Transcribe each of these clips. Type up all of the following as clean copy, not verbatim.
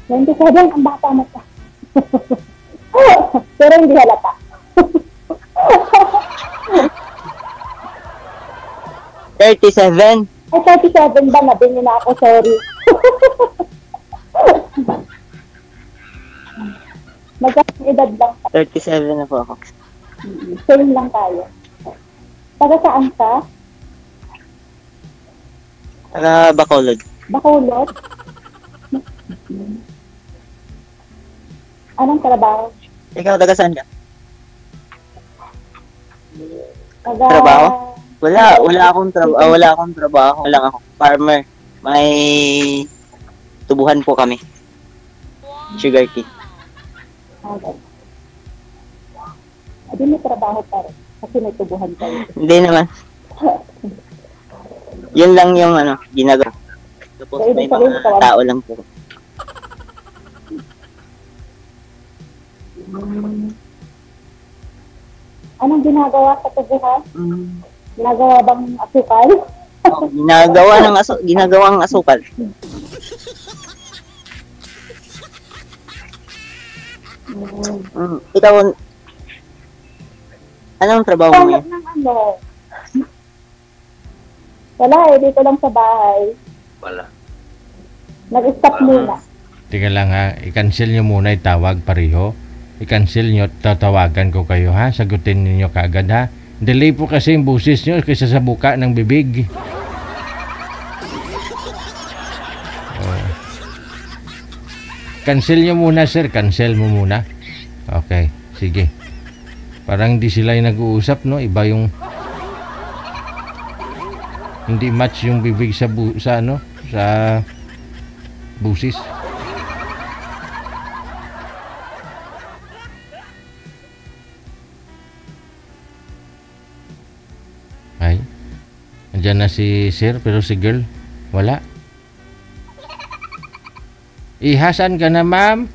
27, ang bata mo pa. Pero hindi halata. $37. Ay, 37 ba? Nabingi na ako, sorry. Magkasing edad lang. 37 na po ako. Same lang tayo. Taga saan ka? Taga Bacolod. Bacolod? Anong trabaho? Ikaw, taga saan ka? Taga... Trabaho? Wala akong trabaho. Wala ako. Farmer. May tubuhan po kami. Sugarcane. Okay. Hindi may trabaho pa rin. Kasi may tubuhan kayo. Hindi naman. Yun lang yung ginagawa. Tapos So, may ibig sabihin, mga tao lang po. Anong ginagawa sa tubuhan? Ginagawa bang asukal? Ginagawang asukal. Ikaw, anong trabaho mo Tanggap yun? ng ano? Wala dito lang sa bahay. Wala. Nag-stop muna. Tika lang ha, i-cancel nyo muna itawag pareho. I-cancel nyo, tatawagan ko kayo ha. Sagutin ninyo kaagad ha. Delay po kasi yung busis nyo kaysa sa buka ng bibig. Cancel nyo muna sir, cancel mo muna. Okay, sige. Parang di sila yung nag-uusap no, iba yung hindi match yung bibig sa sa busis. Ay, andyan na si sir pero si girl wala. Ihasan ka na ma'am.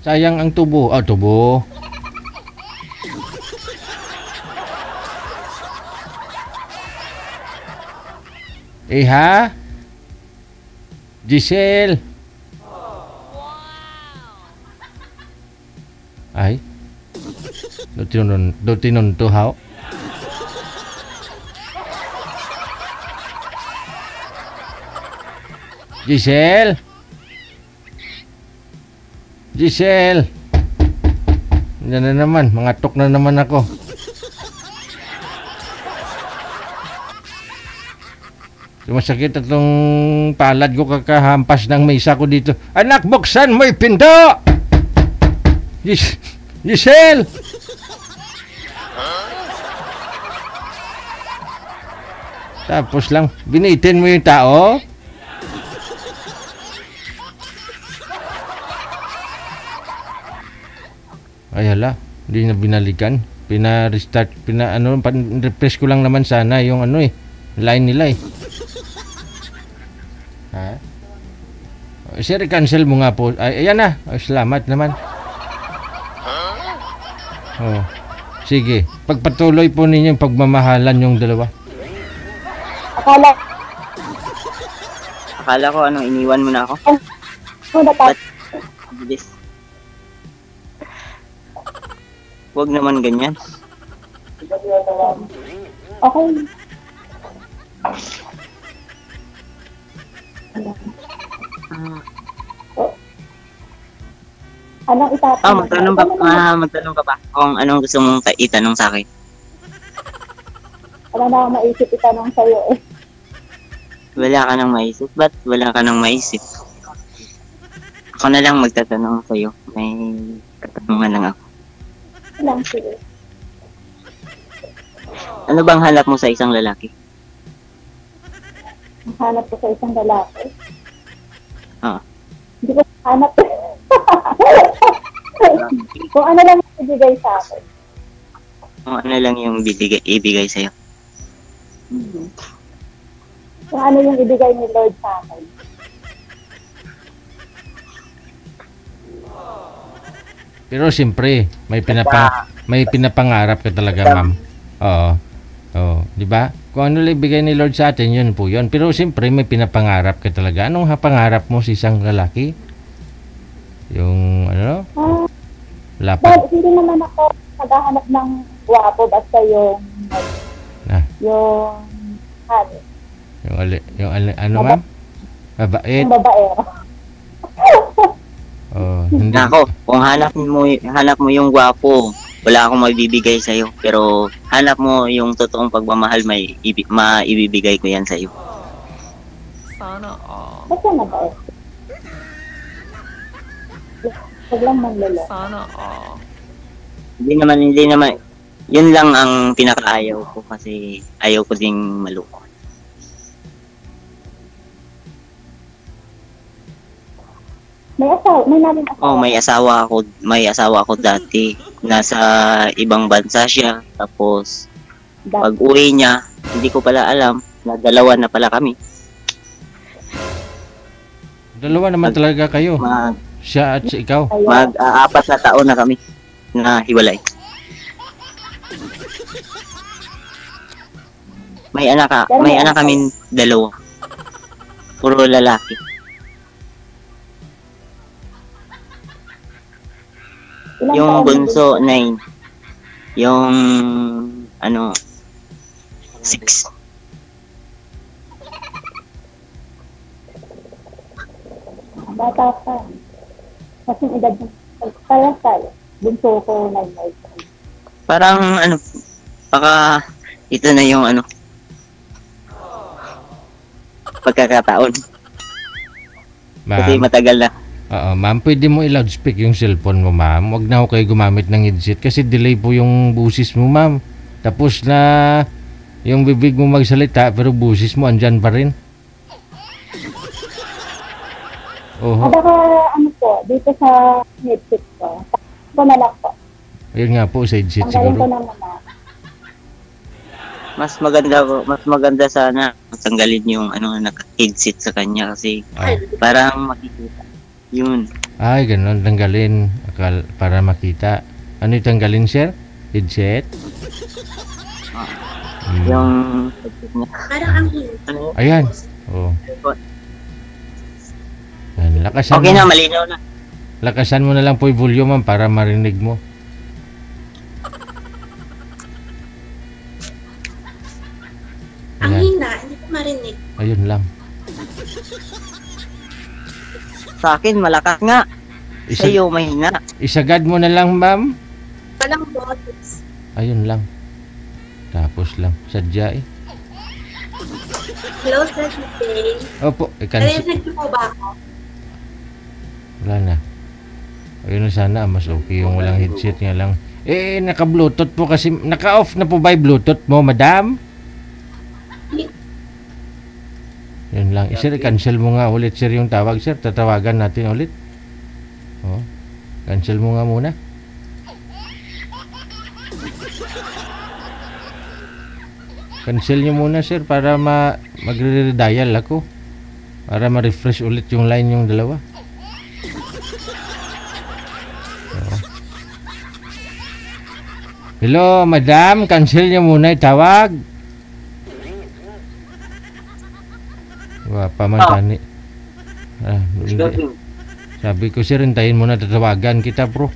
Sayang ang tubo. Oh, tubo. Iha? Giselle? Ay? Do tinuntuhaw? Giselle? Giselle? Yan na naman, mangatok na naman ako. Masakit itong palad ko kakahampas ng mesa ko dito. Anak, buksan mo yung pinto! Giselle! Tapos lang, binitin mo yung tao? Ay hala, hindi na binalikan. Pina-restart, refresh ko lang naman sana yung line nila eh. Ha? Sir, cancel mo nga po. Ay, ayan na. Ay, salamat naman. Oh. Sige, pagpatuloy po ninyo yung pagmamahalan yung dalawa. Akala ko iniwan mo na ako. Ba't? Bilis. Huwag naman ganyan. Okay. Anong itatanong? Magtanong ka pa kung anong gusto mong itanong sa akin. Wala na akong maisip itanong sa'yo eh. Wala ka nang maisip? Ba't wala ka nang maisip? Ako na lang magtatanong sa'yo. May katanungan lang ako. Lang sige. Ano bang hanap mo sa isang lalaki? Hanap ko sa isang lalaki. Hindi ko hanap. Kung ano lang yung ibigay sa akin. Kung ano lang yung ibigay sa'yo. Kung ano yung ibigay ni Lord sa akin. Pero siyempre, may pinapangarap ka talaga, ma'am. Oo. Oo, di ba? Kung ano lang ibigay ni Lord sa atin, yun po yun. Pero siyempre, may pinapangarap ka talaga. Anong pangarap mo sa isang lalaki? Yung, ano? Lapat. Dahil hindi naman ako naghahanap ng gwapo, basta yung Ah. yung ano, Ano, ma'am? Mabait. yung babaero. Oh, hindi. Nako, kung hanap mo yung gwapo, wala akong mabibigay sa iyo. Pero hanap mo yung totoong pagmamahal, maibibigay ko yan sa iyo. Sana all. Basta mabait. Huwag lang manlolo. Sana all. Hindi naman. Yun lang ang pinakaayaw ko kasi ayaw ko ding maloko. May namin asawa. Oh, may asawa ako dati. Nasa ibang bansa siya. Tapos pag uwi niya, hindi ko pala alam na dalawa na pala kami. Dalawa naman talaga kayo. Siya at si ikaw. Mag-apat na taon na kami na hiwalay. May anak kami dalawa. Puro lalaki. Ilang Yung taon bunso, na 9. Yung, 6. bata pa. Kasi edad mo, tayo. Bunso ko 9 years old. Parang, baka, ito na yung, pagkakataon. Kasi Ma'am, matagal na. ma'am, pwede mo i-loudspeak yung cellphone mo, ma'am. Huwag na ako kayo gumamit ng headset kasi delay po yung busis mo, ma'am. Tapos na yung bibig mo magsalita pero busis mo andyan pa rin. Oho. Baka po, dito sa headset ko. Ko na lang po. Ayun nga po, sa headset Tanggalin ko siguro. na muna. Mas maganda sana tanggalin yung, naka-headset sa kanya kasi Ah. parang makikita. Yun. Ay, ganun. Tanggalin para makita. Ano yung tanggalin, sir? Headset? Yung headset niya. Ayan. Oh. Yan. Lakasan Okay mo. na, malinaw na. Lakasan mo na lang po yung volume, ma'am, para marinig mo. Ang Ayan. hina, hindi ko marinig. Ayun lang. Sa akin, malakas nga. Sa iyo, mahina. Isagad mo na lang, ma'am. Walang boses. Ayun lang. Tapos lang. Sadya eh. Hello, Sir Jay. Opo. Narinig niyo po ba ako? Wala na. Ayun na sana. Mas okay yung walang headset nga lang. Naka-bluetooth po kasi. Naka-off na po ba yung bluetooth mo, madam? Yun lang. Sir, cancel mo nga ulit, sir, yung tawag, sir. Tatawagan natin ulit. Oh. Cancel mo nga muna. Cancel nyo muna, sir, para magre-dial ako. Para ma-refresh ulit yung line yung dalawa. Oh. Hello, madam. Cancel nyo muna yung tawag. Wapa man tani. Hindi. Sabi ko, sir, hintayin mo na tatawagan kita, bro.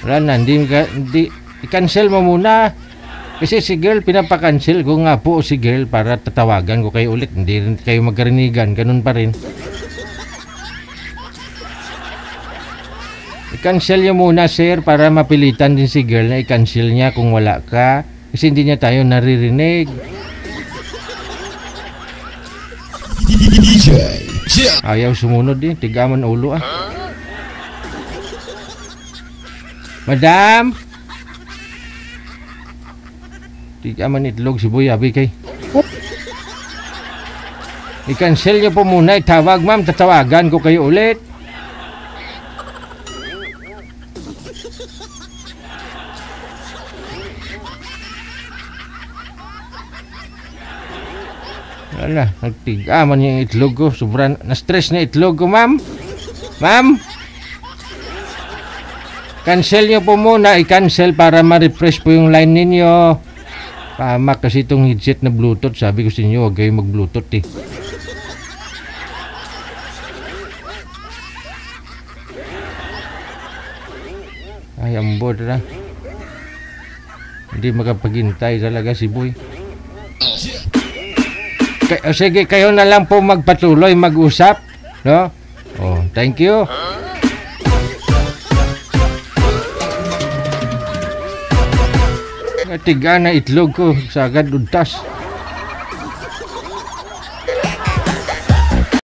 Wala na, hindi, i-cancel mo muna. Kasi si girl, pinapakancel ko nga po si girl para tatawagan ko kayo ulit. Hindi rin kayo magkarinigan, ganun pa rin. I-cancel nyo muna, sir, para mapilitan din si girl na i-cancel niya kung wala ka. Kasi hindi niya tayo naririnig. Ayaw sumunod din, tigaman ulo ah. Madam! Tigaman itlog si Boy Abi kay. I-cancel niyo po muna, itawag ma'am, tatawagan ko kayo ulit. Wala, nagtigaman yung itlog ko. Sobrang na-stress na itlog ko, ma'am. Ma'am? Cancel nyo po muna, i-cancel para ma-refresh po yung line ninyo. Pahamak kasi itong headset na Bluetooth. Sabi ko sa inyo, huwag kayong mag-Bluetooth eh. Ay, ambod na. Hindi makapaghintay talaga si Boy. Sige, kayo na lang po magpatuloy, mag-usap. No? Oh, thank you. Tiga na itlog ko, sagad udtas.